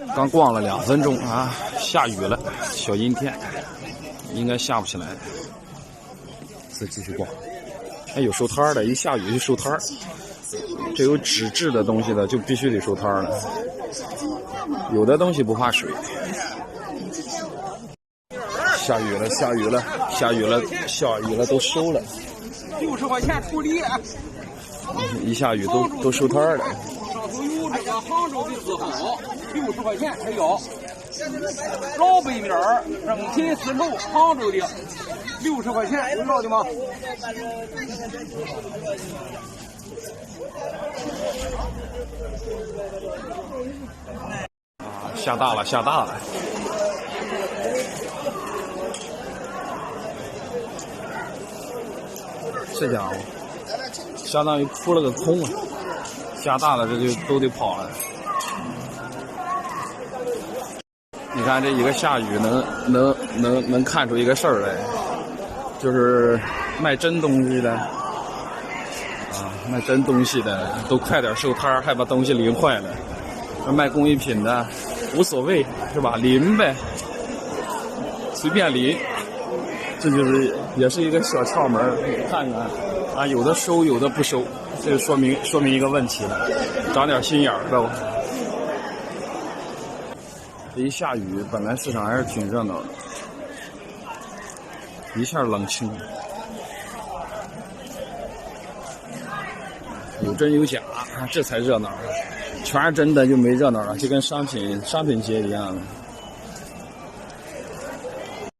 刚逛了2分钟啊，下雨了，小阴天，应该下不起来。再继续逛，还有收摊的，一下雨就收摊儿。这有纸质的东西的就必须得收摊了，有的东西不怕水。下雨了，下雨了，下雨了，下雨了，都收了。60块钱处理。一下雨都收摊了。上头有这个杭州的字号，60块钱才要。老北面正品丝绸，杭州的60块钱，有要的吗？啊，下大了，下大了。这家伙相当于扑了个空啊！下大了，这就都得跑了。你看这一个下雨能看出一个事儿来，就是卖真东西的啊，卖真东西的都快点收摊，害怕东西淋坏了。卖工艺品的无所谓是吧？淋呗，随便淋。这就是也是一个小窍门，你看看啊，有的收，有的不收，这就说明一个问题了，长点心眼儿呗。这一下雨，本来市场还是挺热闹的，一下冷清，有真有假，这才热闹。全是真的就没热闹了，就跟商品街一样的。